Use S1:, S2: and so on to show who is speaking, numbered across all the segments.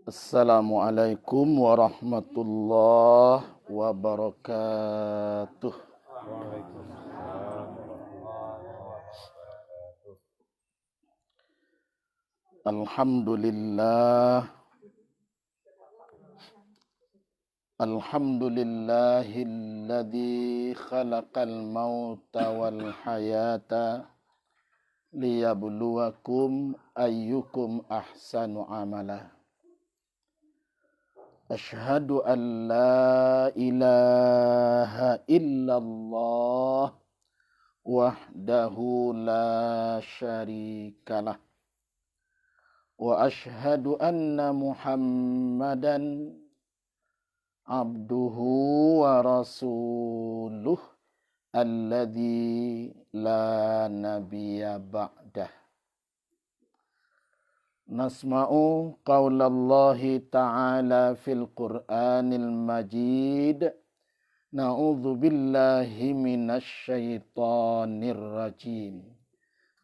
S1: Assalamualaikum warahmatullahi wabarakatuh.
S2: Waalaikumsalam warahmatullahi wabarakatuh.
S1: Alhamdulillah. Alhamdulillahilladzi khalaqal mauta wal hayata liyabluwakum ayyukum ahsanu amala. Ashhadu an la ilaha illallah wahdahu la syarikalah. Wa ashhadu anna Muhammadan abduhu wa rasuluh alladzi la nabiyya ba'dah. Nasma'u qaulallahi ta'ala fil Qur'anil Majid. Na'udzu billahi minasy syaithanir rajim.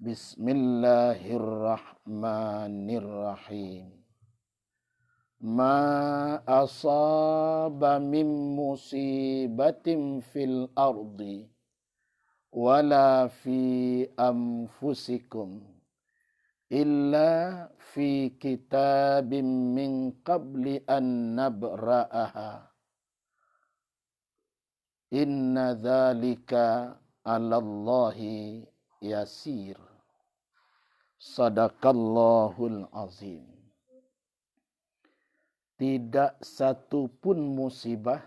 S1: Bismillahirrahmanirrahim. Ma asaba min musibatin fil ardi wala fi anfusikum illa fi kitabim min qabli an nabra'aha. Inna dzalika 'alallahi yasir. Sadaqallahul azim. Tidak satu pun musibah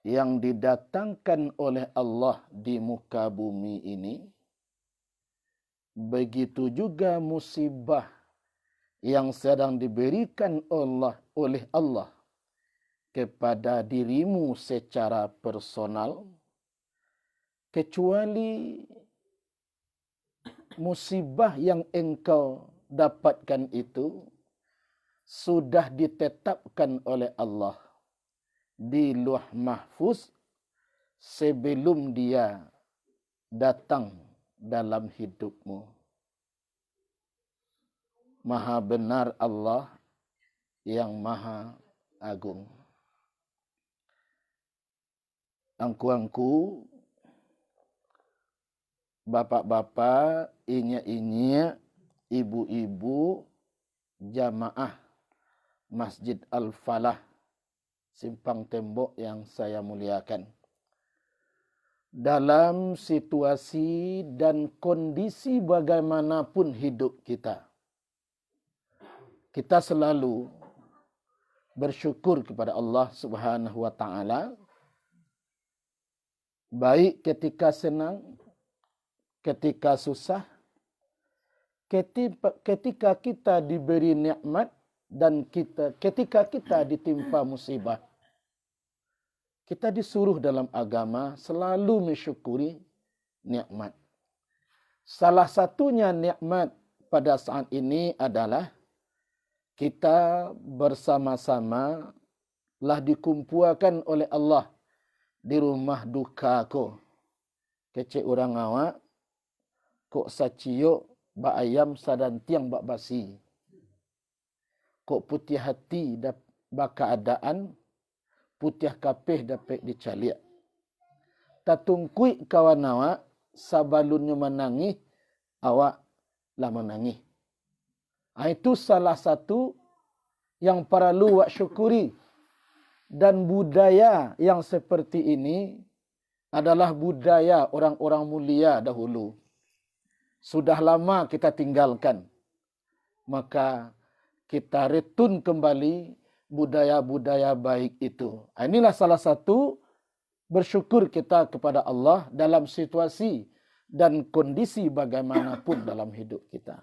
S1: yang didatangkan oleh Allah di muka bumi ini, begitu juga musibah yang sedang diberikan oleh Allah kepada dirimu secara personal, kecuali musibah yang engkau dapatkan itu sudah ditetapkan oleh Allah di Lauh Mahfuz sebelum dia datang dalam hidupmu. Maha benar Allah yang maha agung. Angku-angku, bapak-bapak, inya-inya, ibu-ibu, jamaah Masjid Al-Falah, Simpang Tembok yang saya muliakan. Dalam situasi dan kondisi bagaimanapun hidup kita, kita selalu bersyukur kepada Allah Subhanahu wa taala, baik ketika senang, ketika susah, ketika kita diberi nikmat, dan ketika kita ditimpa musibah. Kita disuruh dalam agama selalu mensyukuri nikmat. Salah satunya nikmat pada saat ini adalah kita bersama-sama lah dikumpulkan oleh Allah di rumah duka ko. Kecik orang awak, kok saciyo ba ayam sadan tiang bak basi. Kok putih hati ba keadaan, putih kapeh dapat dicaliak. Tatungkui kawan awak, sabalunnya menangis, awak lah menangis. Itu salah satu yang perlu awak syukuri. Dan budaya yang seperti ini adalah budaya orang-orang mulia dahulu. Sudah lama kita tinggalkan. Maka kita retun kembali budaya-budaya baik itu. Inilah salah satu bersyukur kita kepada Allah dalam situasi dan kondisi bagaimanapun dalam hidup kita.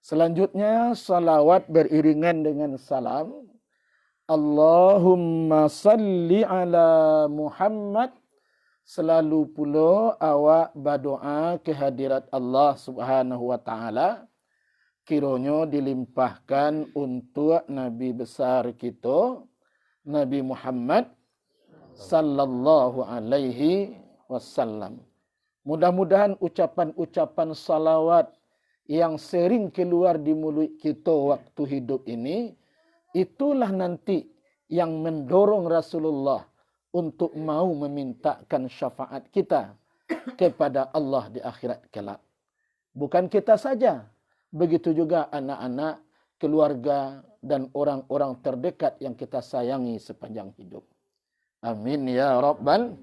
S1: Selanjutnya, salawat beriringan dengan salam. Allahumma salli ala Muhammad. Selalu pula awak berdoa kehadirat Allah Subhanahu wa taala, kiranya dilimpahkan untuk Nabi besar kita, Nabi Muhammad sallallahu alaihi wasallam. Mudah-mudahan ucapan-ucapan salawat yang sering keluar di mulut kita waktu hidup ini, itulah nanti yang mendorong Rasulullah untuk mau memintakan syafaat kita kepada Allah di akhirat kelak. Bukan kita saja, begitu juga anak-anak, keluarga, dan orang-orang terdekat yang kita sayangi sepanjang hidup. Amin ya Rabbal.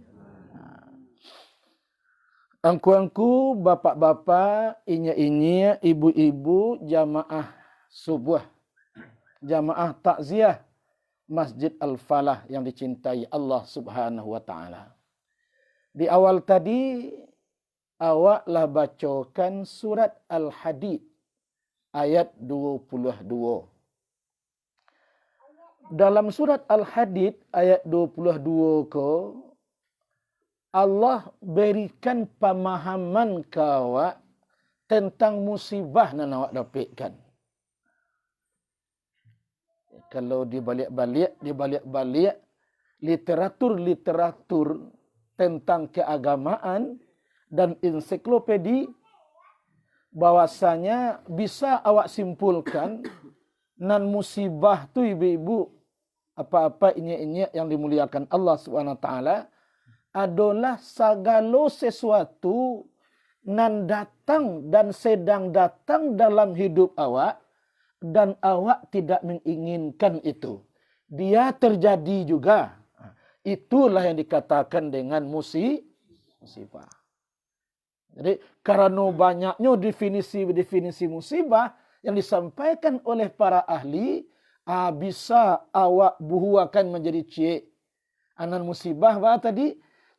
S1: Angku-angku, bapak-bapak, inya-inya, ibu-ibu, jamaah subuh, jamaah takziah Masjid Al-Falah yang dicintai Allah Subhanahu wa taala. Di awal tadi awaklah bacakan surat Al-Hadid ayat 22. Dalam surat Al-Hadid ayat 22 ke Allah berikan pemahaman kawak tentang musibah yang awak dapatkan. Kalau dibalik-balik literatur tentang keagamaan dan ensiklopedi, bahwasanya bisa awak simpulkan nan musibah tu ibu-ibu, apa-apa inya-inya yang dimuliakan Allah Subhanahu wa taala, adalah segala sesuatu nan datang dan sedang datang dalam hidup awak dan awak tidak menginginkan itu. Dia terjadi juga. Itulah yang dikatakan dengan musibah. Jadi karena banyaknya definisi musibah yang disampaikan oleh para ahli, bisa awak buhuakan menjadi cik. Anan musibah apa tadi?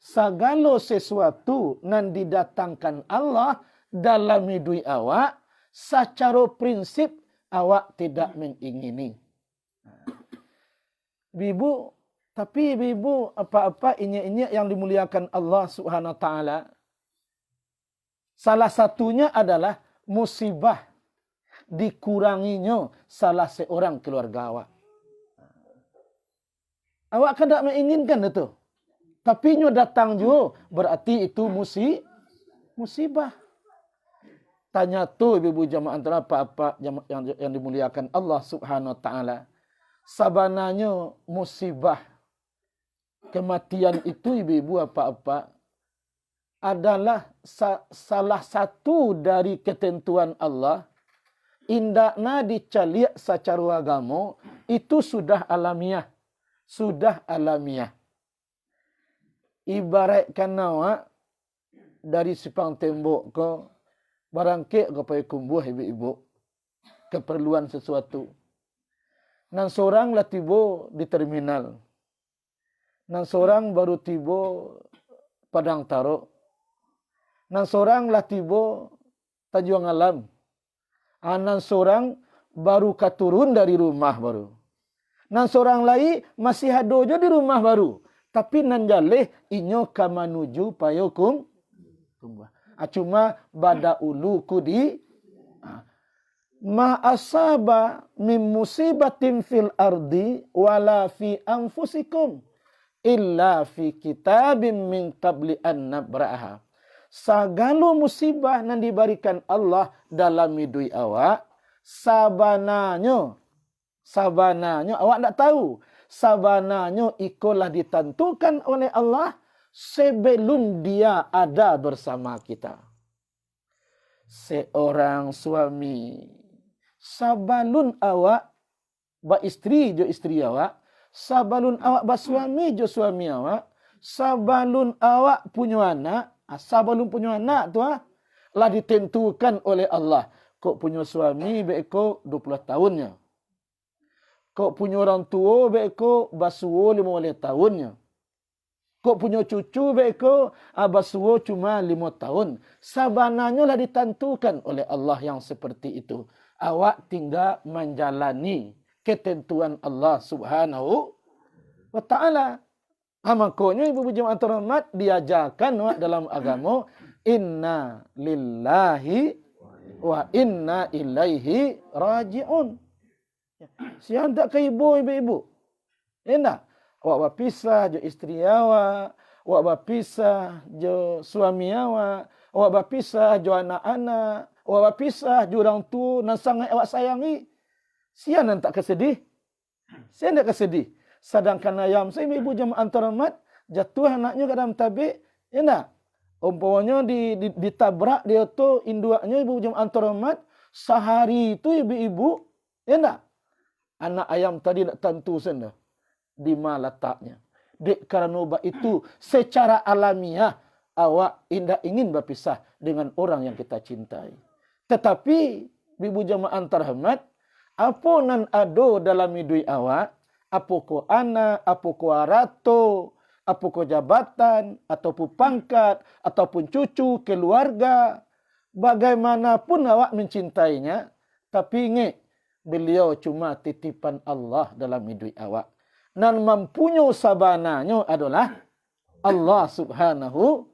S1: Segala sesuatu nan didatangkan Allah dalam hidup awak, secara prinsip awak tidak mengingini. Ibu, tapi ibu apa-apa inya-inya yang dimuliakan Allah Subhanahu wa taala, salah satunya adalah musibah dikuranginya salah seorang keluarga awak. Awak kan tak menginginkan itu. Tapi nyo datang juga, berarti itu musibah. Tanya tu ibu-ibu jamaah antara apa-apa yang dimuliakan Allah Subhanahu wa taala. Sabananya musibah kematian itu ibu-ibu apa-apa adalah salah satu dari ketentuan Allah. Indakna dicaliak secara agama, itu sudah alamiah. Ibaratkan awak dari sipang tembok ke barangkit ke payah kumbuh ibu-ibu, keperluan sesuatu. Nan seorang lah tiba di terminal. Nan seorang baru tiba Padang Taruk. Nan seorang lah tiba Tanjung Alam. Nan seorang baru katurun dari rumah baru. Nan seorang lagi masih ada je di rumah baru. Tapi nan jaleh inyo ka manuju payokum. Cuma bada ulu kudi. Ma asaba min musibatin fil ardi wala fi anfusikum illa fi kitabim min qabli an nabraha. Segala musibah yang diberikan Allah dalam hidup awak, sabananya awak tak tahu. Sabananya ikolah ditentukan oleh Allah sebelum dia ada bersama kita. Seorang suami, sabalun awak ba istri jo istri awak, sabalun awak ba suami jo suami awak, sabalun awak punya anak, sabalun punya anak tu lah ditentukan oleh Allah. Kok punya suami beko 20 tahunnya. Kok punya orang tua beko basuo 15 tahunnya. Kok punya cucu beko basuo cuma 5 tahun. Sabananya lah ditentukan oleh Allah yang seperti itu. Awak tinggal menjalani ketentuan Allah Subhanahu wa taala. Makanya ibu-ibu jemaah terhormat diajarkan dalam agama, inna lillahi wa inna ilaihi raji'un. Siang tak ke ibu-ibu. Enak. Awak berpisah jo istri awak, awak berpisah jo suami awak berpisah jo anak-anak, awak pisah jurang tu nan sangat awak sayangi. Sian nan tak kesedih. Sian tak kesedih. Sedangkan ayam saya ibu jemaah terhormat jatuh anaknya ke dalam tabik, ya tak? Umpamanya ditabrak dia tu induaknya ibu jemaah terhormat sehari itu ibu-ibu, ya tak? Anak ayam tadi nak tentu sana di mana letaknya. Dek kerana ubah itu secara alamiah awak indah ingin berpisah dengan orang yang kita cintai. Tetapi ibu jemaah terhormat, apa nan ado dalam hidup awak, apa ko anak, apa ko arato, apa ko jabatan, ataupun pangkat, ataupun cucu, keluarga, bagaimanapun awak mencintainya, tapi ingat, beliau cuma titipan Allah dalam hidup awak. Dan mempunyai sabananya adalah Allah subhanahu.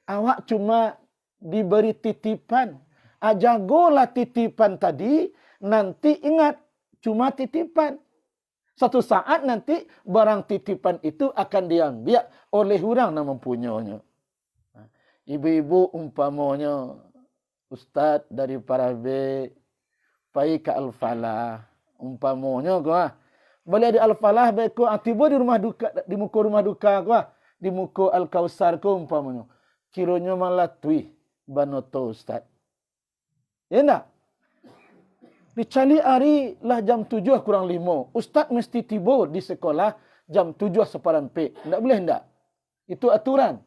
S1: Awak cuma diberi titipan. Jagolah titipan tadi, nanti ingat, cuma titipan. Satu saat nanti barang titipan itu akan diambil oleh orang yang mempunyainya. Ibu-ibu umpamanya, ustaz dari Parabe, pergi ke Al-Falah, umpamanya gua. Boleh di Al-Falah, baik tiba di rumah duka, di muka rumah duka gua, di muka Al-Kausar ko umpamanya. Kiranya malatui banoto ustaz. Ya enggak? Dicali hari lah jam 7 kurang 5. Ustaz mesti tiba di sekolah jam 7 separampe. Enggak boleh enggak? Itu aturan.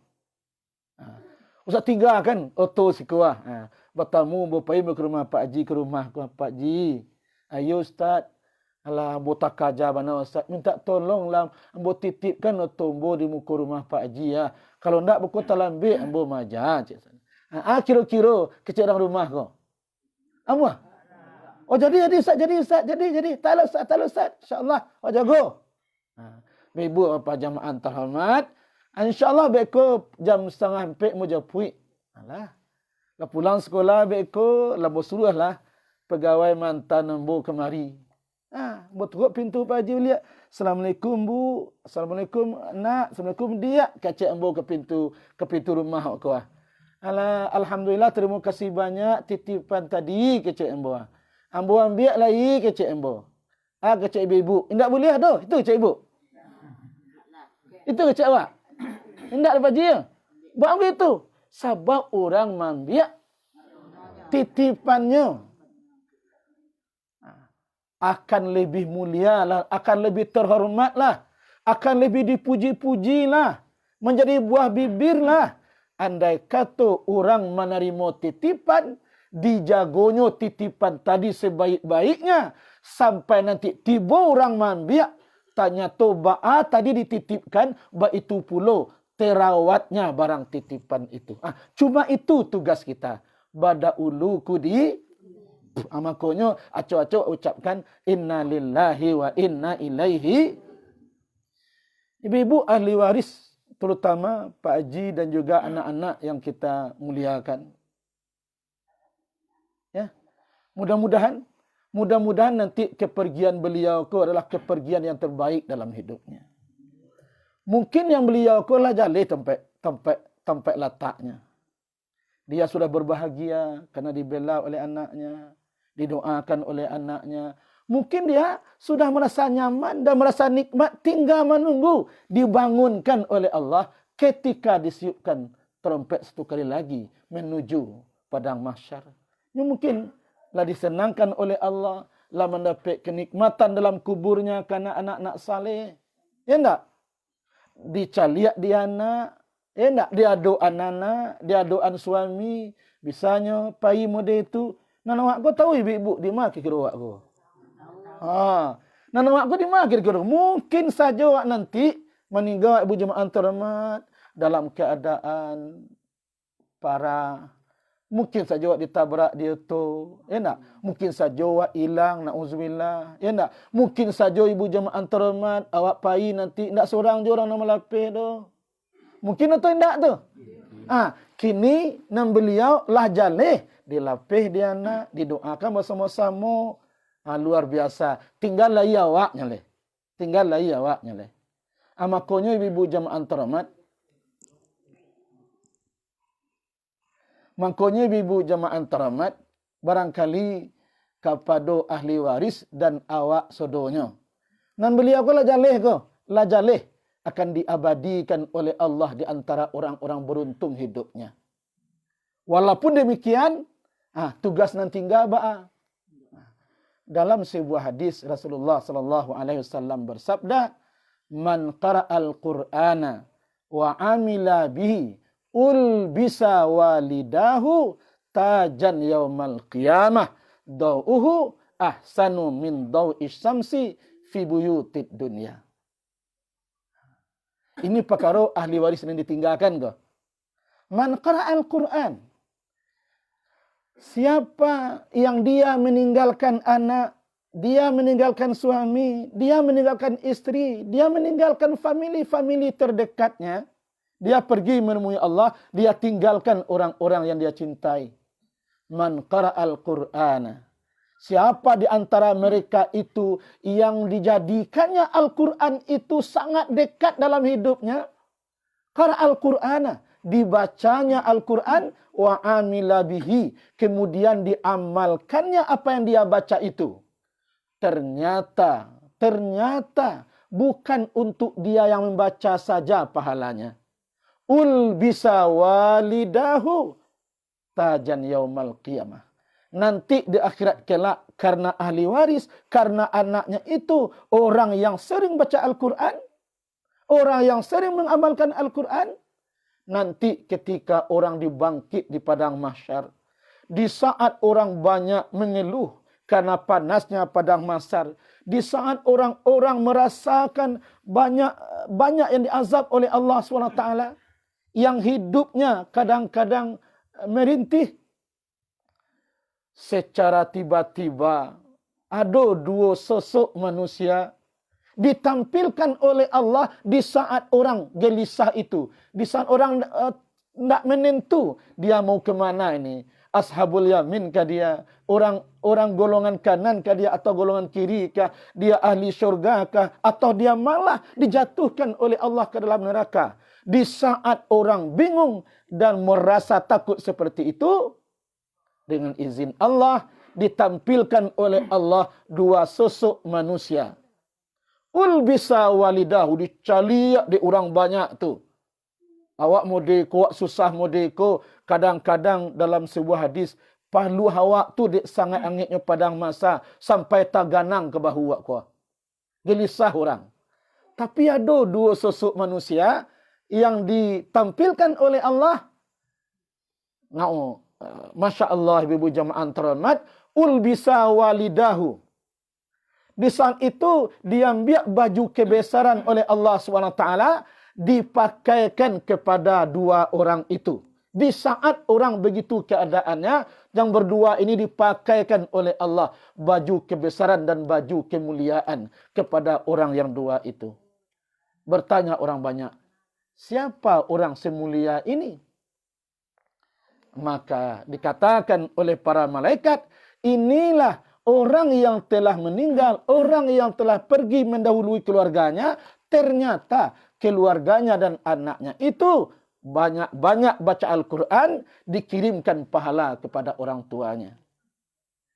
S1: Ustaz 3 kan auto sekolah. Bertamu berpai ke rumah Pak Haji, ke rumah Pak Haji. Ayo ustaz. Alah bota kaja bana ustaz, minta tolong lah ambo titipkan auto di muka rumah Pak Haji ya. Kalau enggak buku talambe ambo maja. Kira-kira kecil dalam rumah kau. Ambo. Oh jadi ustaz, jadi. Tak ustaz. Insya-Allah oh jago. Ibu apa jamaah terhormat, insya-Allah beko jam 3:30 mau japui. Alah. Lah pulang sekolah beko lah suruh lah pegawai mantan ambo kemari. Buat pintu Pak Haji lihat. Assalamualaikum Bu. Assalamualaikum nak. Assalamualaikum dia. Kacik ambo ke pintu rumah kau. Alah, alhamdulillah terima kasih banyak titipan tadi kacik ambo. Ambo ambil lagi kecik ambo. Kecik ibu-ibu. Tidak boleh dah. Itu kecik ibu. Itu kecik awak. Tidak dapat dia. Buat ambil itu. Sebab orang ambil titipannya. Akan lebih mulia lah. Akan lebih terhormat lah. Akan lebih dipuji-puji lah. Menjadi buah bibir lah. Andai kata orang menerima titipan, dijagonya titipan tadi sebaik-baiknya sampai nanti tiba orang mambiak tanya tu tadi dititipkan itu pula terawatnya barang titipan itu. Cuma itu tugas kita. Bada ulu kudi makanya aco-aco ucapkan inna lillahi wa inna ilaihi. Ibu-ibu ahli waris terutama Pak Haji dan juga anak-anak yang kita muliakan. Ya. Mudah-mudahan nanti kepergian beliau itu adalah kepergian yang terbaik dalam hidupnya. Mungkin yang beliau itu lah jali tempat letaknya. Dia sudah berbahagia karena dibela oleh anaknya, didoakan oleh anaknya. Mungkin dia sudah merasa nyaman dan merasa nikmat tinggal menunggu dibangunkan oleh Allah ketika disiupkan trompet satu kali lagi menuju padang mahsyar. Yang mungkin lah disenangkan oleh Allah, lah mendapat kenikmatan dalam kuburnya karena anak-anak saleh. Ya enggak? Dicaliak dia anak, ya enggak? Dia doan anak, dia doan suami, bisanya pai mode itu. Nana mak kau tahu ibu-ibu di mana kira wak kau? Nana mak kau di mana kira-kira? Mungkin saja wak nanti meninggal ibu jemaah terhormat dalam keadaan parah. Mungkin saja awak ditabrak dia tu. Ya tak? Mungkin saja awak hilang. Na'udzubillah. Ya tak? Mungkin saja ibu jemaah terhormat. Awak pai nanti. Tak seorang je orang nama lapis tu. Mungkin atau tidak tu. Kini nam beliau lah jalih. Dilapih dia nak. Didoakan bersama-sama. Luar biasa. Tinggal lagi awaknya leh. Tinggal lagi awaknya leh. Makanya ibu jemaah terhormat. Makanya ibu jemaah terhormat, barangkali kepada ahli waris dan awak sodonya. Nan beliau ko la jaleh akan diabadikan oleh Allah di antara orang-orang beruntung hidupnya. Walaupun demikian, tugas nan tinggal ba'a. Dalam sebuah hadis Rasulullah sallallahu alaihi wasallam bersabda, "Man qara'al Qur'ana wa 'amila bihi ulbisa walidahu tajan yaumal qiyamah dau'uhu ahsanu min dau'is syamsi fi buyutid dunya." Ini perkara ahli waris yang ditinggalkan ke. Man qara'al Qur'an, siapa yang dia meninggalkan anak, dia meninggalkan suami, dia meninggalkan istri, dia meninggalkan famili-famili terdekatnya, dia pergi menemui Allah, dia tinggalkan orang-orang yang dia cintai. Man qara'al Qur'ana, siapa di antara mereka itu yang dijadikannya Al-Quran itu sangat dekat dalam hidupnya, qara'al Qur'ana, dibacanya Al-Quran, wa amila bihi, kemudian diamalkannya apa yang dia baca itu. Ternyata bukan untuk dia yang membaca saja pahalanya. Ulbisa walidahu tajan yaumal qiyamah. Nanti di akhirat kelak, karena ahli waris, karena anaknya itu orang yang sering baca Al-Quran, orang yang sering mengamalkan Al-Quran, nanti ketika orang dibangkit di padang mahsyar, di saat orang banyak mengeluh karena panasnya padang mahsyar, di saat orang-orang merasakan banyak yang diazab oleh Allah SWT, yang hidupnya kadang-kadang merintih, secara tiba-tiba ada dua sosok manusia ditampilkan oleh Allah di saat orang gelisah itu. Di saat orang tidak menentu dia mau ke mana ini. Ashabul yamin kah dia? Orang golongan kanan kah dia? Atau golongan kiri kah? Dia ahli syurga kah? Atau dia malah dijatuhkan oleh Allah ke dalam neraka? Di saat orang bingung dan merasa takut seperti itu, dengan izin Allah ditampilkan oleh Allah dua sosok manusia. Ulbisa walidahu, dicaliak di orang banyak tu. Awak modeko, awak susah modeko. Kadang-kadang dalam sebuah hadis, palu awak tu sangat angitnya padang masa, sampai taganang ke bahu awak kuah. Gelisah orang. Tapi ada dua sosok manusia yang ditampilkan oleh Allah. Masya Allah, ibu jamaah terhormat, ulbisa walidahu. Di saat itu diambil baju kebesaran oleh Allah SWT, dipakaikan kepada dua orang itu. Di saat orang begitu keadaannya, yang berdua ini dipakaikan oleh Allah baju kebesaran dan baju kemuliaan kepada orang yang dua itu. Bertanya orang banyak, siapa orang semulia ini? Maka dikatakan oleh para malaikat, inilah orang yang telah meninggal, orang yang telah pergi mendahului keluarganya, ternyata keluarganya dan anaknya itu banyak-banyak baca Al-Quran, dikirimkan pahala kepada orang tuanya.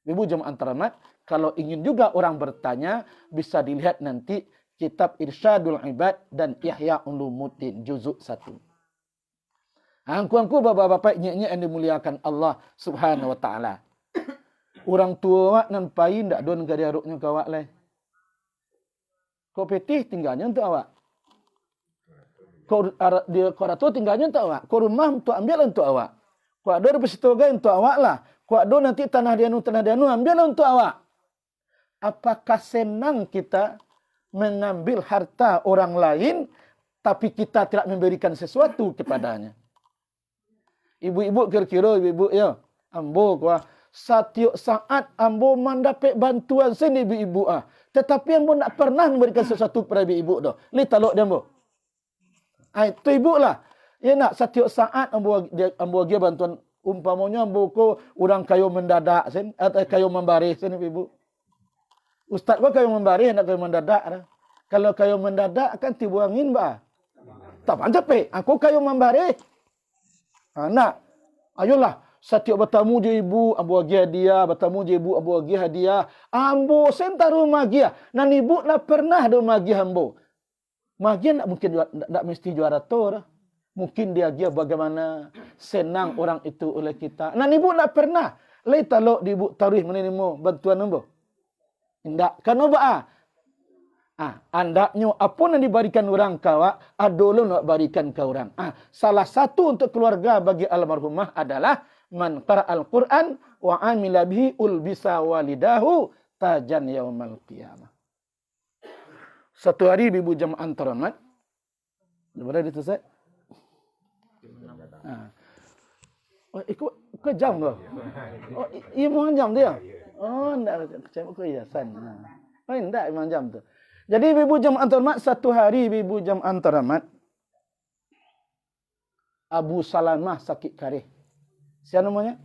S1: Ibu jemaah terhormat, kalau ingin juga orang bertanya, bisa dilihat nanti kitab Irsyadul Ibad dan Ihya Ulumuddin juzuk 1. Angku-angku bapak-bapak nyek-nyek yang dimuliakan Allah Subhanahu wa taala. Orang tua awak nampai ndak don gadi aruknya ke awak leh. Kau petih tinggalnya untuk awak. Kau ratu tinggalnya untuk awak. Kau rumah untuk ambil untuk awak. Kau ada bersitoga untuk awak lah. Kau ada nanti tanah dianu ambil untuk awak. Apakah senang kita mengambil harta orang lain tapi kita tidak memberikan sesuatu kepadanya? Ibu-ibu kira-kira ibu-ibu ya, ambo kuah setiap saat ambo mendapat bantuan sini ibu-ibu tetapi ambo tak pernah memberikan sesuatu kepada ibu-ibu dah. Li taluk dia ambo. Itu ibu lah. Ya nak setiap saat ambo bagi bantuan, umpamanya ambo ko orang kayu mendadak sen atau kayu membaris sen ibu. Ustaz ko kayu membaris nak kayu mendadak dah. Kalau kayu mendadak akan tibu angin ba. Tak panjat pe, aku kayu membaris. Nak, ayolah Setiap bertamu je ibu, ambo bagi hadiah. Bertamu je ibu, ambo bagi hadiah. Ambo sentar rumah dia. Nan ibu nak pernah ada magi ambo. Magi nak mungkin tak mesti juara tor. Mungkin dia bagaimana senang orang itu oleh kita. Nan ibu nak pernah. Lai talok di ibu tarikh menerima bantuan ambo. Indak. Kenapa? Andaknya apa yang diberikan orang kawa, adolo nak berikan ke orang. Salah satu untuk keluarga bagi almarhumah adalah man qara'al Qur'an wa amila bihi ulbisa walidahu tajan yaumal qiyamah. Satu hari ibu jamaah antaramat. Boleh ditulis? Ikut ke jam tu. Oh, imam jam dia. Oh, enggak kecil ke hiasan. Oh, enggak imam jam tu. Jadi ibu jamaah antaramat satu hari ibu jamaah antaramat Abu Salamah sakit karih. Siapa namanya?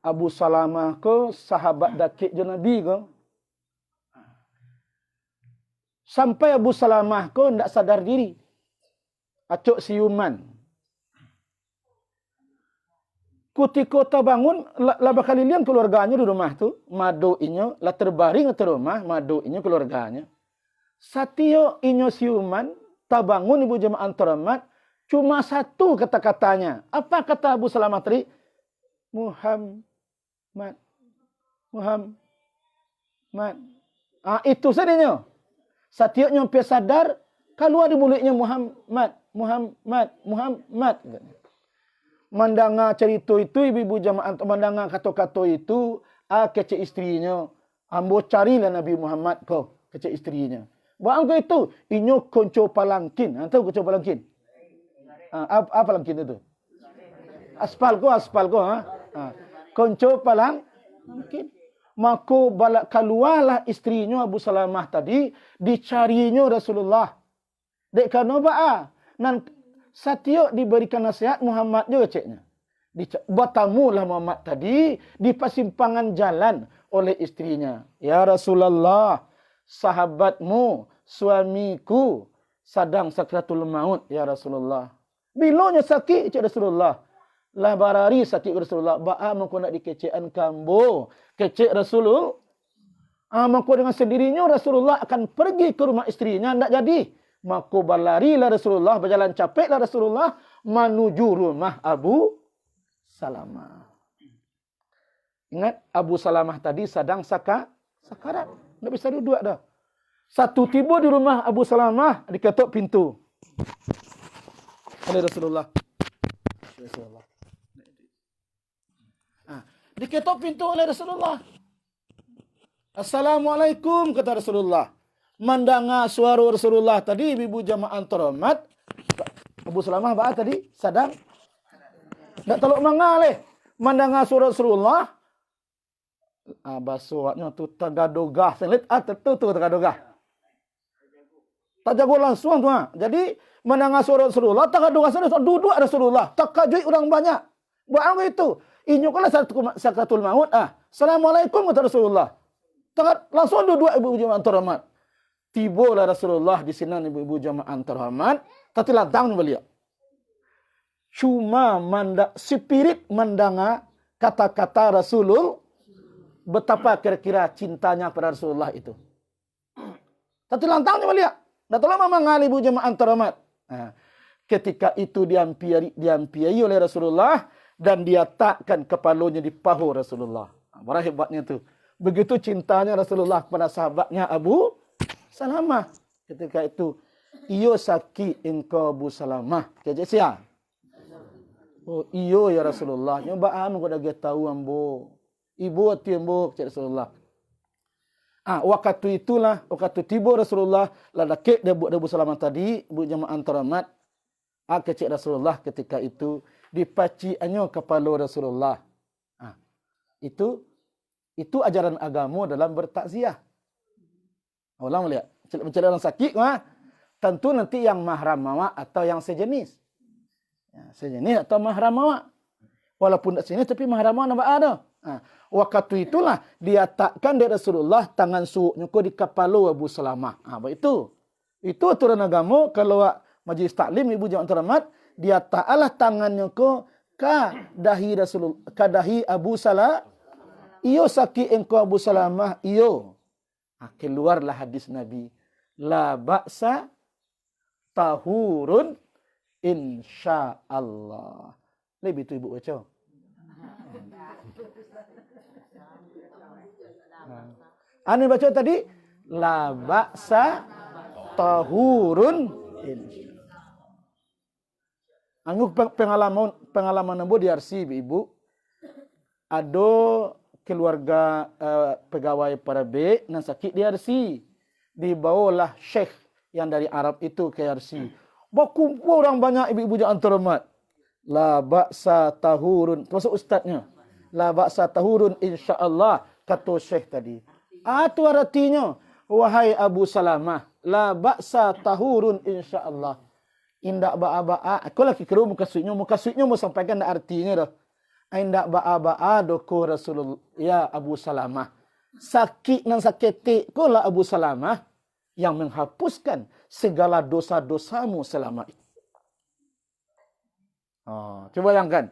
S1: Abu Salamah ko sahabat dakik je Nabi ko. Sampai Abu Salamah ko ndak sadar diri. Acuk siuman. Ketika terbangun, lah bakal liang keluarganya di rumah tu. Madu inyo, lah terbaring di rumah, madu inyo keluarganya. Satio inyo siuman, terbangun ibu jemaah antaramat, cuma satu kata-katanya. Apa kata Abu Salamah tadi? Muhammad. Itu saja. Satio nyampe sadar, keluar di mulutnya Muhammad. Mandanga cerita itu ibu-ibu jamaah mandanga kata-kata itu kece istrinya ambo carilah Nabi Muhammad kau kece istrinya bang itu inyo konco palangkin tahu konco palangkin apa palangkin itu aspal ko konco palangkin maka balak keluarlah istrinya Abu Salamah tadi dicarinya Rasulullah dek kanoba nan Satyo diberikan nasihat Muhammad juga ceknya. Bertamulah Muhammad tadi di persimpangan jalan oleh istrinya. Ya Rasulullah, sahabatmu, suamiku sedang sakratul maut ya Rasulullah. Bilanya sakit cik Rasulullah. Lah barari sakit Rasulullah. Ba'a mengko nak dikecekan kambo. Kecek Rasulullah. Mengko dengan sendirinya Rasulullah akan pergi ke rumah istrinya. Tak jadi. Maka berlarilah Rasulullah, berjalan capeklah Rasulullah menuju rumah Abu Salamah. Ingat Abu Salamah tadi sedang sakarat. Tak bisa duduk dah. Satu tiba di rumah Abu Salamah, diketuk pintu. Oleh Rasulullah. Diketuk pintu oleh Rasulullah. Assalamualaikum, kata Rasulullah. Mendengar suara Rasulullah tadi, ibu jamaah antaramat, Abu Salamah apa tadi? Sadang? Tak teluk mengalih. Mendengar suara Rasulullah, basuhnya tu tagadogah. Selit, tu tagadogah. Tak jago langsung tu. Jadi, mendengar suara Rasulullah, tagadogah sana, duduk Rasulullah. Takajui orang banyak. Buat apa itu? Inyo kala sakratul maut. Assalamualaikum, kata Rasulullah. Langsung duduk ibu jamaah antaramat. Tibalah Rasulullah di sini ibu-ibu jamaah terhormat, tapi latang beliau. Cuma spirit mendengar kata-kata Rasulullah, betapa kira-kira cintanya pada Rasulullah itu. Tapi latang beliau. Dah telah mengali ibu jamaah terhormat. Ketika itu diampiari oleh Rasulullah dan dia takkan kepalanya di pahu Rasulullah. Berapa hebatnya tu. Begitu cintanya Rasulullah kepada sahabatnya Abu Salamah. Ketika itu, iyo sakit engkau Abu Salamah. Kejap siapa? Oh, iyo ya Rasulullah. Nyoba am kau dah tahu ambo. Ibu hati ambo, kejap Rasulullah. Waktu itulah, waktu tiba Rasulullah, lah kek dia buat Abu Salamah tadi, ibu jamaah antaramat. Kejap Rasulullah ketika itu, dipaciannya kepala Rasulullah. Itu ajaran agama dalam bertakziah. Orang melihat, mencari orang sakit, tentu nanti yang mahram awak atau yang sejenis. Sejenis atau mahram awak. Walaupun tak sejenis, tapi mahram awak nampak ada. Waktu itulah, dia takkan dari Rasulullah, tangan suuknya kau di kepala Abu Salamah. Itu aturan agama, kalau majlis taklim, ibu jamaah terhormat, dia taklah tangannya kau dahi Rasul dahi Abu Salamah, iyo sakit engkau Abu Salamah, iyo. Keluarlah hadis Nabi, la ba'sa tahurun insyaallah. Lebih tu ibu baca. Ane baca tadi, la ba'sa tahurun insyaallah. Anu pengalaman ambo di RC ibu. Ado keluarga pegawai para B nan sakit di RC. Dibawalah syekh yang dari Arab itu ke RC. Berkumpul orang banyak ibu-ibu jangan terhormat. La ba'sa tahurun. Termasuk ustaznya. La ba'sa tahurun insyaallah. Kata syekh tadi. Itu artinya. Wahai Abu Salamah. La ba'sa tahurun insyaallah. Indak ba'a-ba'a. Aku lagi kira muka suitnya mau sampaikan artinya dah. Indak ba'a-ba'a doko Rasulullah ya Abu Salamah. Sakit nan sakit kola Abu Salamah yang menghapuskan segala dosa-dosamu selama itu. Coba bayangkan.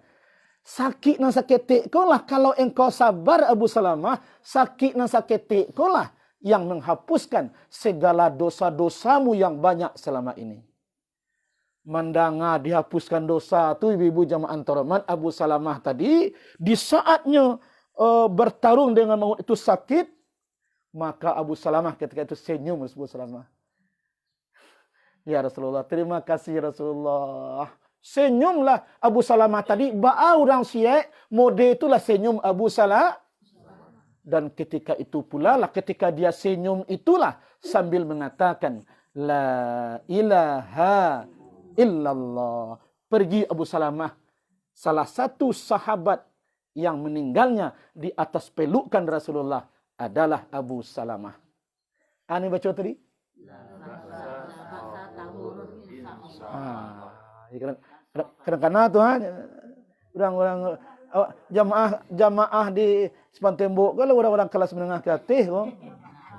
S1: Sakit nan sakit kola kalau engkau sabar Abu Salamah, sakit nan sakit kola yang menghapuskan segala dosa-dosamu yang banyak selama ini. Mandanga dihapuskan dosa tu ibu-ibu jamaah terhormat Abu Salamah tadi di saatnya bertarung dengan maut itu sakit, maka Abu Salamah ketika itu senyum Abu Salamah. Ya Rasulullah, terima kasih Rasulullah. Senyumlah Abu Salamah tadi, ba'a orang Syiah, mode itulah senyum Abu Salamah. Dan ketika itu pula lah, ketika dia senyum itulah sambil mengatakan la ilaha illallah. Pergi Abu Salamah, salah satu sahabat yang meninggalnya di atas pelukan Rasulullah adalah Abu Salamah. Ani baca tadi? Kadang-kadang tu orang-orang jamaah di sepan tembok kalau orang-orang kelas menengah ke atas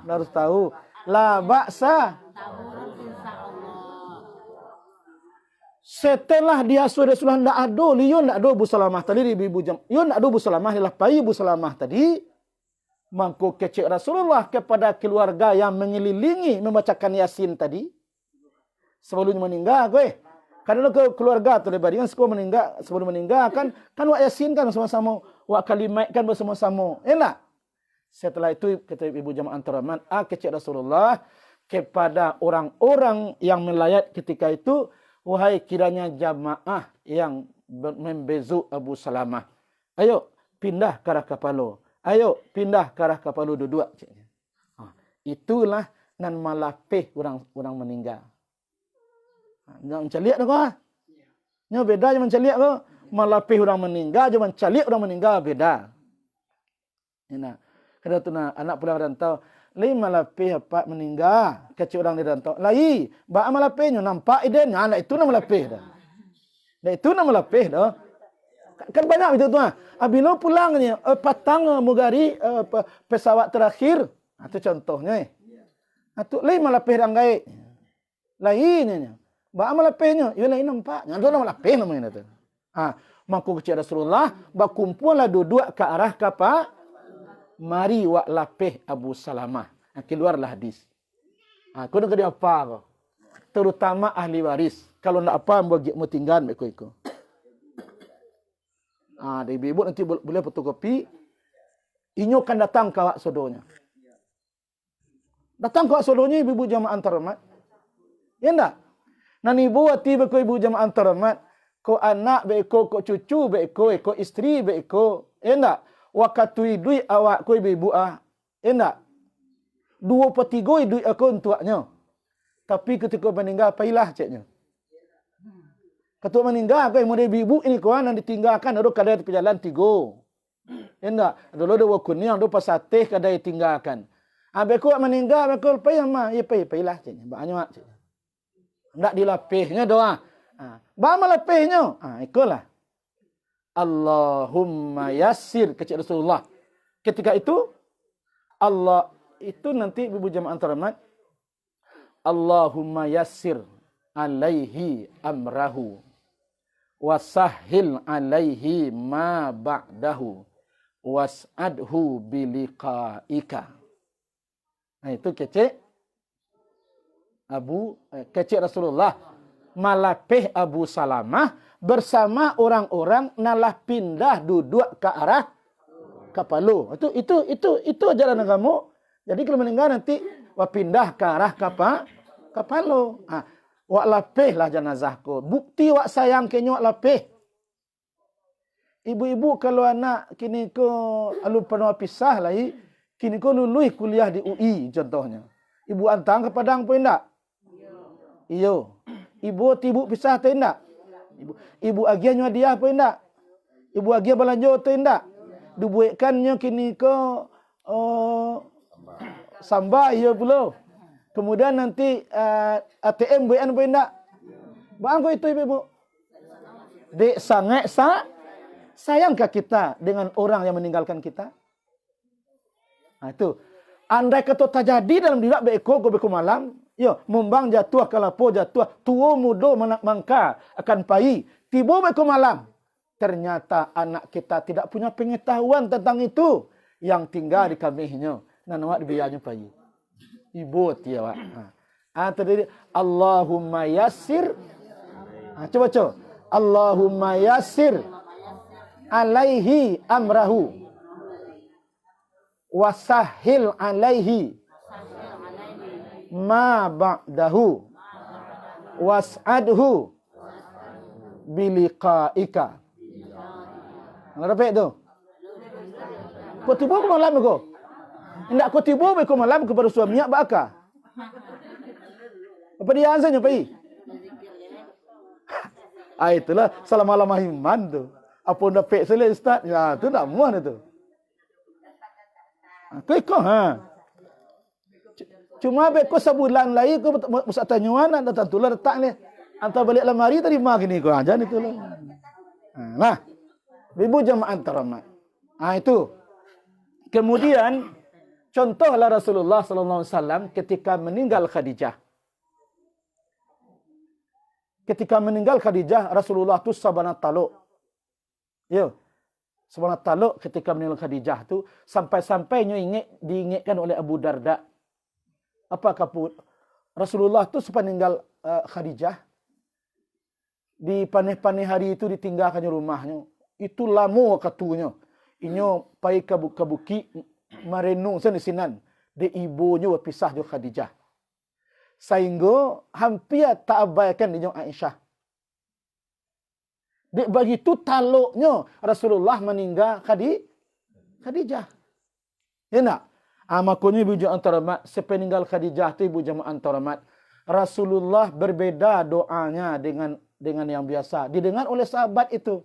S1: harus tahu la ba'sa. Setelah dia sudah Rasulullah ndak ado, liyo ndak ado Abu Salamah tadi di ibu jam. Yo ndak ado Abu Salamah dilapai Abu Salamah tadi. Mangko kecek Rasulullah kepada keluarga yang mengelilingi membacakan Yasin tadi. Sebelum meninggal gue. Karena keluarga tu lebar dengan sekolah meninggal, sebelum meninggal kan wa Yasin kan bersama-sama, wa kalimat kan bersama-sama. Enak. Setelah itu kata ibu jamaah terhormat, kecek Rasulullah kepada orang-orang yang melayat ketika itu, wahai kiranya jamaah yang membezu Abu Salamah. Ayo pindah ke arah kapalo. Ayo pindah ke arah kapalo dua-dua. Itulah nan malapeh orang meninggal. Jangan celiak dah kau. Nya beda jangan celiak kau. Malapeh orang meninggal, jangan celiak orang meninggal beda. Ina. Kada tu anak pulang rantau. Lai malapeh apa meninggal, kecil orang di rantau. Lai, ba malapehnya nampak iden, anak itu nama malapeh dah. Dah itu nama malapeh dah. Kan banyak itu tu Abilo pulangnya patang mugari pesawat terakhir. Itu contohnya. Itu lai malapeh ranggai. Lainnya. Ba malapehnya, yo lain nampak. Nya nama malapeh namanya tu. Mangku kecil Rasulullah berkumpullah dua ke arah kapal. Mari wak lapeh Abu Salamah. Keluarlah hadis. Kau nak dia apa kau? Terutama ahli waris. Kalau nak apa mau tinggal mereka ikut. Dari ibu nanti boleh fotokopi. Inyo kan datang ke wak sodonya. Datang ke wak sodonya ibu jamaah terhormat. Ya enggak? Nan ibu hati beko ibu jamaah terhormat. Ko anak beko, ko cucu beko, ko istri beko. Ya enggak? Wakatui duit awak ko ibu endak 2/3 duit aku untuknya. Tapi ketika meninggal pailah ceknya. Ketika meninggal ko mau ibu ini ko nan ditinggalkan ada kadai perjalanan 3. Endak, ada lo wakun yang do pasateh kadai tinggalkan. Beko meninggal beko pai mah ye pailah ceknya. Banyak ceknya. Endak dilapihnya doa. Ba malapihnya. Ikulah. Allahumma yassir kecil Rasulullah. Ketika itu Allah itu nanti ibu jamaah terhormat. Allahumma yassir alaihi amrahu wasahhil alaihi ma ba'dahu was'adhu biliqaika. Nah, itu kecek kecek Rasulullah malapih Abu Salamah bersama orang-orang nalah pindah duduk ke arah Kapalu. Itu ajaran agama. Jadi kalau meninggal nanti wa pindah ke arah Kapalu. Wak lapih lah jenazahku. Bukti wak sayang kenyo wak lapih. Ibu-ibu kalau anak kini ko alu pernah pisah lagi, kini ko luluh kuliah di UI contohnya. Ibu antang ke Padang pun enggak? Iyo. Ibu tibu pisah tu enggak? Ibu agiannya dia pun enggak? Ibu agia balanjo tu enggak? Dibuatkannya kini ko samba iyo pula. Kemudian nanti ATM buan pun enggak? Bang ko itu ibu. Dek sangat sayangkah kita dengan orang yang meninggalkan kita? Nah, itu. Andai kata terjadi dalam dilak beko malam, yo mumbang jatuh kalapo jatuh, tua muda mangka akan pai. Tiba beko malam. Ternyata anak kita tidak punya pengetahuan tentang itu. Yang tinggal di kamihnya. Nah, nawak biarnya pai. Ibu tiawa. Tadi Allahumma yassir. Coba. Allahumma yassir alaihi amrahu wasahil alaihi ma ba'dahu was'adhu biliqaika. Ngerti tu? Kau tiba ke malam kau? Tidak kau tiba ke malam kepada suaminya baka. Apa dia ansanya pai? Itulah salam malam iman tu. Apa dah pek selesai ustaz? Ya, tu tak muah tu. Kau Cuma beko sebulan lagi kau pusat tanyuan dan tentulah letak ni. Antar balik lemari tadi mak ni kau aja ni tu lah. Nah, ibu jemaah antaramat. Itu. Kemudian contohlah Rasulullah sallallahu alaihi wasallam ketika meninggal Khadijah. Ketika meninggal Khadijah, Rasulullah tu sabana taluk. Yo. Sabana taluk ketika meninggal Khadijah tu sampai-sampainya diingatkan oleh Abu Darda. Apakah Rasulullah tu sepeninggal Khadijah di panih-panih hari itu ditinggalkannya rumahnya. Itu lama katunya. Inyo pai ke buki marenung senisinan de ibunya berpisah dengan Khadijah. Sehingga hampir tak abaikan dengan Aisyah. Dek begitu taluknya Rasulullah meninggal Khadijah. Ya nak? Makanya ibu jemaah antaramat sepeninggal Khadijah tu ibu jemaah antaramat Rasulullah berbeda doanya dengan yang biasa. Didengar oleh sahabat itu.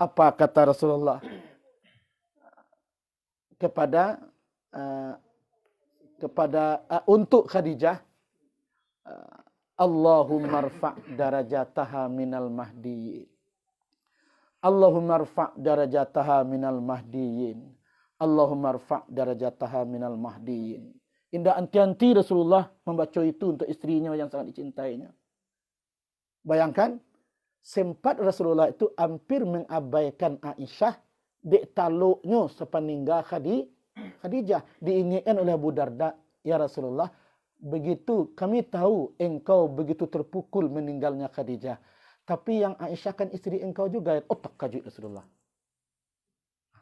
S1: Apa kata Rasulullah kepada untuk Khadijah? Allahumma rfa' darajataha minal mahdiyin. Allahumma rfa' darajataha minal mahdiyin. Allahumma rfa' darajataha minal mahdiyin. Indah anti-anti Rasulullah membaca itu untuk istrinya yang sangat dicintainya. Bayangkan, sempat Rasulullah itu hampir mengabaikan Aisyah dek taluknya sepeninggal Khadijah. Diingatkan oleh Abu Darda, ya Rasulullah, begitu kami tahu engkau begitu terpukul meninggalnya Khadijah. Tapi yang Aisyah kan istri engkau juga. Otak kajut Rasulullah.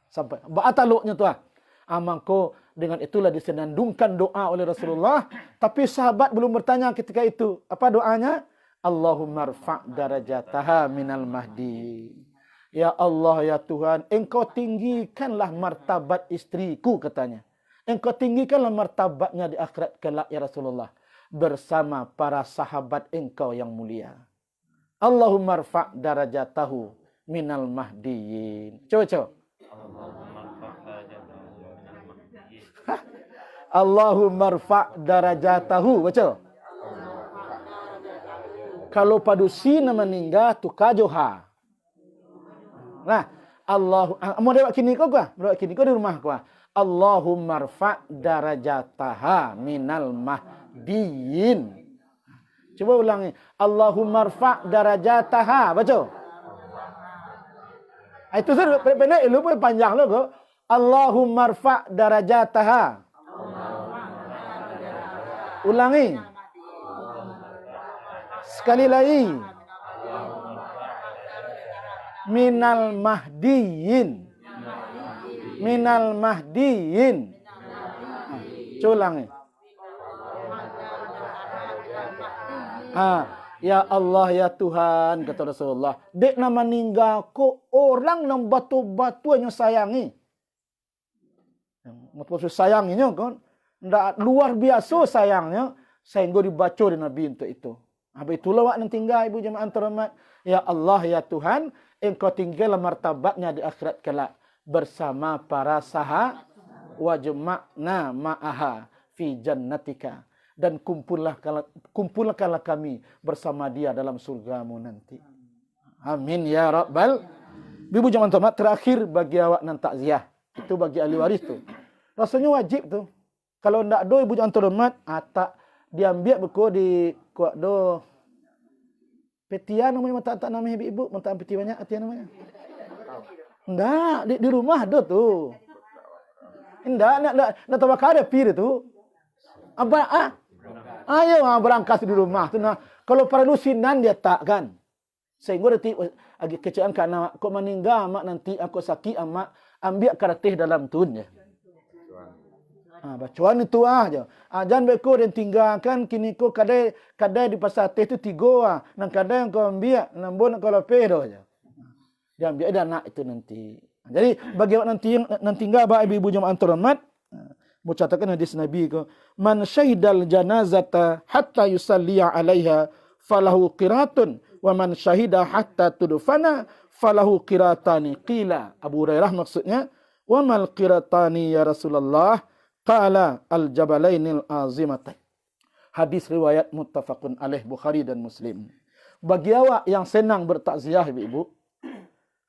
S1: Sampai taluknya tu Maka dengan itulah disenandungkan doa oleh Rasulullah. Tapi sahabat belum bertanya ketika itu. Apa doanya? Allahumma rfa' darajataha minal mahdi. Ya Allah, ya Tuhan, engkau tinggikanlah martabat istriku, katanya. Engkau tinggikanlah martabatnya di akhirat kelak, ya Rasulullah. Bersama para sahabat engkau yang mulia. Allahumma rfa' darajatahu minal mahdiyin. Coba. Allahumma rfa' darajatahu. Baca. Kalau padusina meninggal tu kajoha. Nah, mau lewat kini kau gua? Lewat kini kau di rumah gua. Allahumma rfa' darajataha minal mahdiyin. Coba ulangi. Allahumma rfa' darajataha. Baca. Itu sudah pendek, lu pun panjang lo kok. Allahumma rfa' darajataha. Ulangi. Sekali lagi. Minal mahdiyin. Minal mahdiyin. Ulangi. Ya Allah, ya Tuhan, kata Rasulullah. Dek nama meninggal ko orang yang batu-batu yang sayangi. Maksud sayanginya kan. Ndak luar biasa sayangnya. Sehingga dibaca di Nabi untuk itu. Habis itulah wak yang tinggal ibu jemaah terhormat. Ya Allah, ya Tuhan. Engkau tinggal martabatnya di akhirat kelak. Bersama para sahabat. Wajma'na ma'aha fi jannatika. Dan kumpulkanlah kami bersama dia dalam surgamu nanti. Amin ya Rabbal. Ibu jangan tamat terakhir bagi awak nan takziah. Itu bagi ahli waris tu. Rasanya wajib tu. Kalau ndak do ibu jangan terhormat, tak diambil buku di kuat do. Petian namanya tak namanya ibu, mentah peti banyak petian namanya. Ndak di rumah do tu. Ndak tahu kada pir tu. Apa ayo berangkas di rumah tu nah. Kalau perlu sinan dia tak kan. Sehingga nanti agak kecaan karena kau meninggal mak nanti aku sakit amak ambil karatih dalam tunnya. Bacuan itu aja. Jangan beko dan tinggalkan kini kau kadai di pasar teh tu 3 nang kadai yang kau ambil nambon kau lapeh dah aja. Dia ambil ada anak itu nanti. Jadi bagi awak nanti tinggal ba ibu jemaah terhormat mencatatkan hadis Nabi ko man syahidal janazata hatta yusalliya 'alaiha falahu qiratun wa man syahida hatta tudfana falahu qiratani qila Abu Hurairah maksudnya wa mal qiratani ya Rasulullah qala al jabalainil azimatain. Hadis riwayat muttafaqun alaih Bukhari dan Muslim. Bagi awak yang senang bertakziah ibu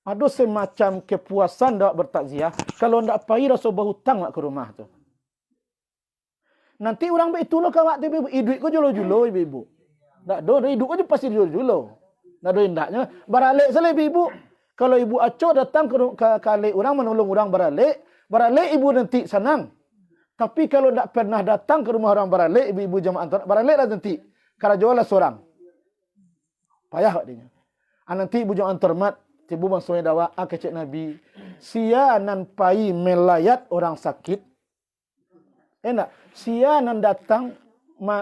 S1: ada semacam kepuasan dak bertakziah kalau ndak payah rasa berhutang ke rumah tu. Nanti orang itulah kawak tu ibu. Hidup ko julo-julo ibu. Tak do hidup ko pasti julo-julo. Tak do indaknya. Baralik sale ibu. Kalau ibu aco datang ke kali orang menolong orang baralik ibu nanti senang. Tapi kalau tak pernah datang ke rumah orang baralik, ibu jemaah baralik lah nanti. Kalau jual lah seorang. Payah dia. Nanti ibu jemaah terhormat, ibu bangsa dawa kecik Nabi. Sia nan pai melayat orang sakit. Enak. Sia nan datang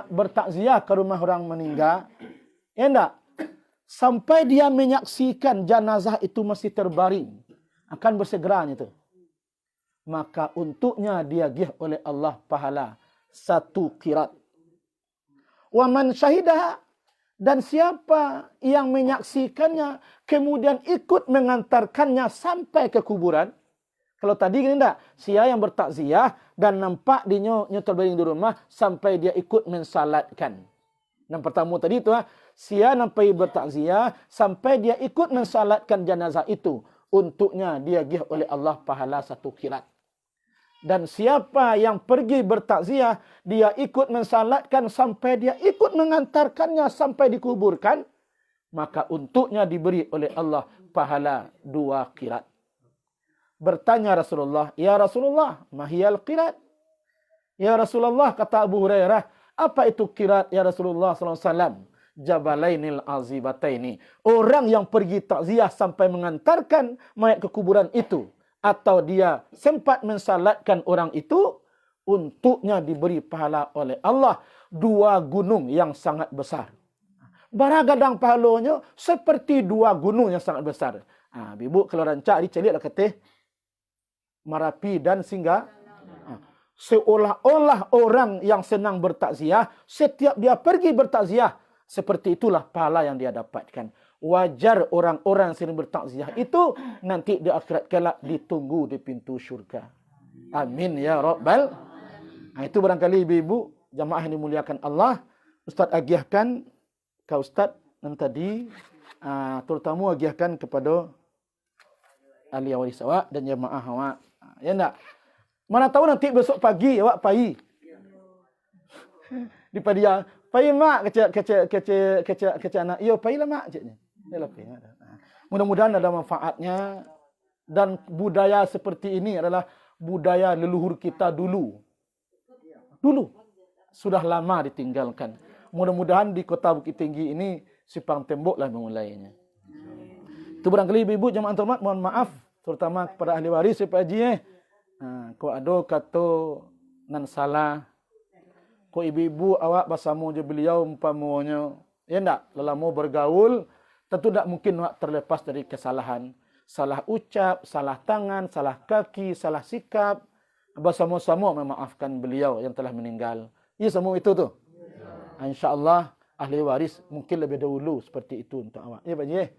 S1: bertakziah ke rumah orang meninggal. Enak. Sampai dia menyaksikan jenazah itu masih terbaring. Akan bersegeranya itu. Maka untuknya dia gih oleh Allah pahala 1 qirat. Wa man syahidah. Dan siapa yang menyaksikannya kemudian ikut mengantarkannya sampai ke kuburan. Kalau tadi gini enggak, sia yang bertakziah dan nampak dia terbaring di rumah sampai dia ikut mensalatkan. Yang pertama tadi itu sia sampai bertakziah sampai dia ikut mensalatkan jenazah itu. Untuknya dia gih oleh Allah pahala 1 qirat. Dan siapa yang pergi bertakziah, dia ikut mensalatkan sampai dia ikut mengantarkannya sampai dikuburkan, maka untuknya diberi oleh Allah pahala 2 qirat. Bertanya Rasulullah, ya Rasulullah, mahiyal qirat? Ya Rasulullah, kata Abu Hurairah, apa itu qirat ya Rasulullah SAW? Jabalainil azibataini. Orang yang pergi takziah sampai mengantarkan mayat ke kuburan itu. Atau dia sempat mensalatkan orang itu, untuknya diberi pahala oleh Allah 2 gunung yang sangat besar. Baragadang pahalanya seperti 2 gunung yang sangat besar. Ibu kalau rancak dicelik lah kata Marapi dan Singa. Seolah-olah orang yang senang bertakziah, setiap dia pergi bertakziah, seperti itulah pahala yang dia dapatkan. Wajar orang-orang yang sering bertakziah itu nanti di akhirat kelak ditunggu di pintu syurga. Amin ya Rabbal. Itu barangkali ibu-ibu jamaah yang dimuliakan Allah, Ustaz agiahkan ke Ustaz yang tadi, terutama agiahkan kepada ahli waris awak dan jamaah awak. Ya enggak? Mana tahu nanti besok pagi awak pai. Di dia, pai mak kecil anak. Yo pai lah mak caknya. Mudah-mudahan ada manfaatnya. Dan budaya seperti ini adalah budaya leluhur kita dulu. Dulu. Sudah lama ditinggalkan. Mudah-mudahan di kota Bukit Tinggi ini Simpang Temboklah memulainya. Itu barangkali ibu-ibu jemaah terhormat, mohon maaf terutama kepada ahli waris Pak Haji. Ko ado kato nan salah. Ko ibu-ibu awak basamu je beliau umpamanya. Ya ndak, lelamo bergaul tentu tak mungkin awak terlepas dari kesalahan. Salah ucap, salah tangan, salah kaki, salah sikap. Bersama-sama memaafkan beliau yang telah meninggal. Ya semua itu tuh. InsyaAllah ahli waris mungkin lebih dahulu seperti itu untuk awak. Ya Pak Haji.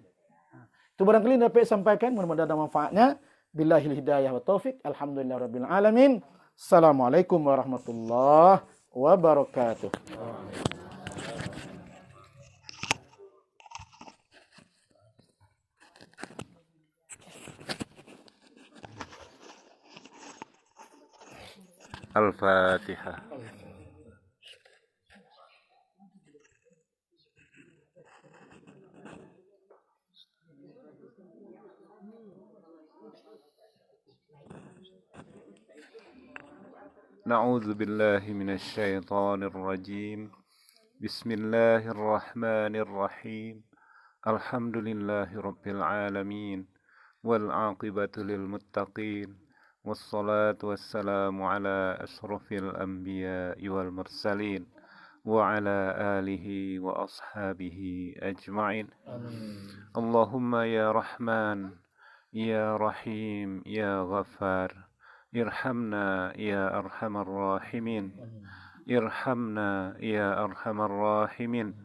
S1: Itu barangkali dapat sampaikan. Mudah-mudahan ada manfaatnya. Billahil hidayah wa taufik. Alhamdulillah rabbil alamin. Assalamualaikum warahmatullahi wabarakatuh.
S2: Al-Fatihah. Na'udzu billahi minasy syaithanir rajim. Bismillahirrahmanirrahim. Alhamdulillahi rabbil alamin. Wal 'aqibatu lil muttaqin. Wassalatu wassalamu ala asyrafil anbiya'i wal mursalin wa ala alihi wa ashabihi ajma'in. Allahumma ya Rahman, ya Rahim, ya Ghaffar. Irhamna ya arhamar rahimin. Irhamna ya arhamar rahimin.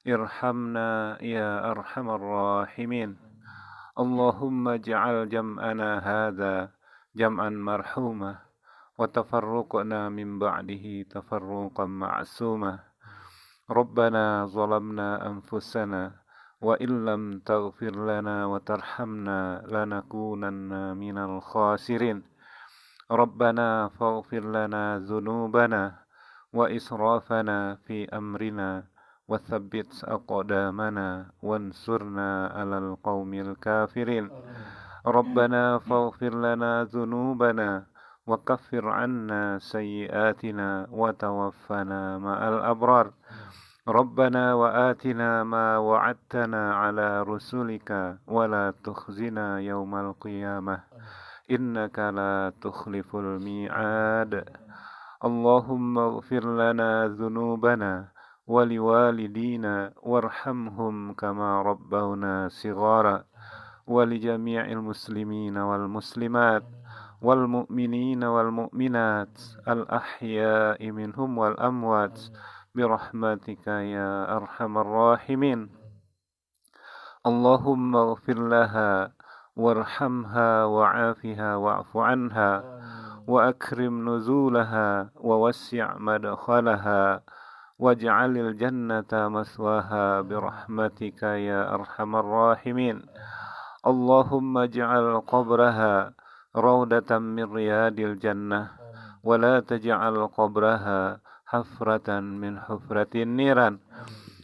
S2: Irhamna ya arhamar rahimin. Allahumma ja'al jam'ana hadha jam'an marhumah wa tafarruqna min ba'dihi tafarruqan ma'sumah. Rabbana zalamna anfusana wa illam taghfir lana wa tarhamna lanakunanna minal khasirin. Rabbana faghfir lana dhunubana wa israfana fi amrina wa thabbit aqdamana wansurna 'alal qaumil kafirin. Rabbana faghfir lana dhunubana wa kaffir 'anna sayyi'atina wa tawaffana ma'al abrar. Rabbana wa atina ma wa'adtana 'ala rusulika wa la tukhzina yawmal qiyamah. Innaka la tukhliful mi'ad. Allahumma ighfir lana dhunubana wa liwalidina warhamhum kama rabbawna sighara wa li jami'il muslimina wal muslimat wal mu'minina wal mu'minat al ahya'i minhum wal amwat birahmatika ya arhamar rahimin. Allahumma ighfir laha warhamha wa'afiha wa'fu anha wa akrim nuzulaha wa wassi' madkhalaha waj'alil jannata maswaha birahmatika ya arhamar rahimin. Allahumma ij'al qabraha rawdatan min riyadil jannah wa la taj'al qabraha hafratan min hufratin niran.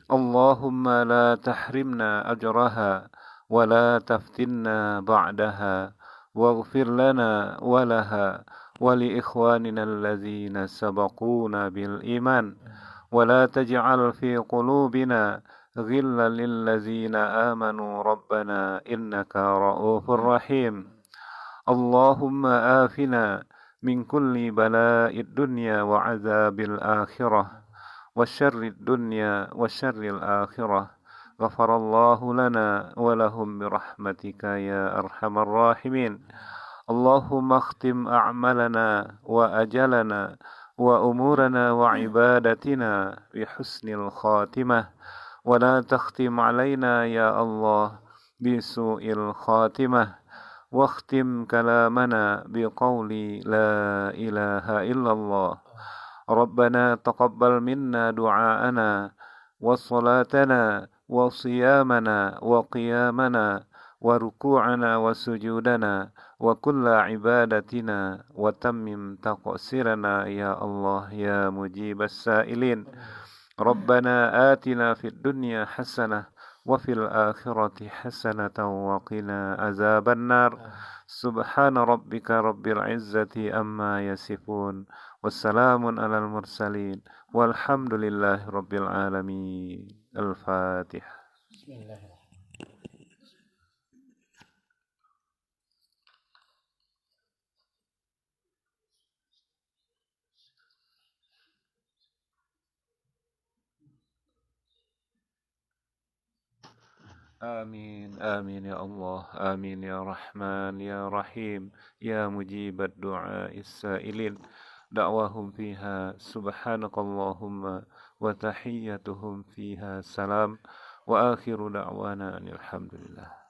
S2: Allahumma la tahrimna ajraha ولا تفتنا بعدها واغفر لنا ولها ولإخواننا الذين سبقونا بالإيمان ولا تجعل في قلوبنا غلا للذين آمنوا ربنا إنك رؤوف رحيم. اللهم آفنا من كل بلاء الدنيا وعذاب الآخرة وشر الدنيا وشر الآخرة. غفر الله لنا ولهم برحمتك يا أرحم الراحمين. اللهم اختم أعمالنا وأجلنا وأمورنا وعبادتنا بحسن الخاتمة ولا تختم علينا يا الله بسوء الخاتمة واختم كلامنا بقول لا إله إلا الله. ربنا تقبل منا دعاءنا وصلاتنا وصيامنا وقيامنا وركوعنا وسجودنا وكل عبادتنا وتمم تقصيرنا يا الله يا مجيب السائلين. ربنا آتنا في الدنيا حسنة وفي الآخرة حسنة وقنا عذاب النار سبحان ربك رب العزة أما يصفون والسلام على المرسلين والحمد لله رب العالمين الفاتحة.
S1: Bismillahirrahmanirrahim.
S2: آمين آمين يا الله آمين يا رحمن يا رحيم يا مجيب الدعاء السائلين دعواهم فيها سبحانك اللهم وتحيتهم فيها سلام وآخر دعوانا أن الحمد لله.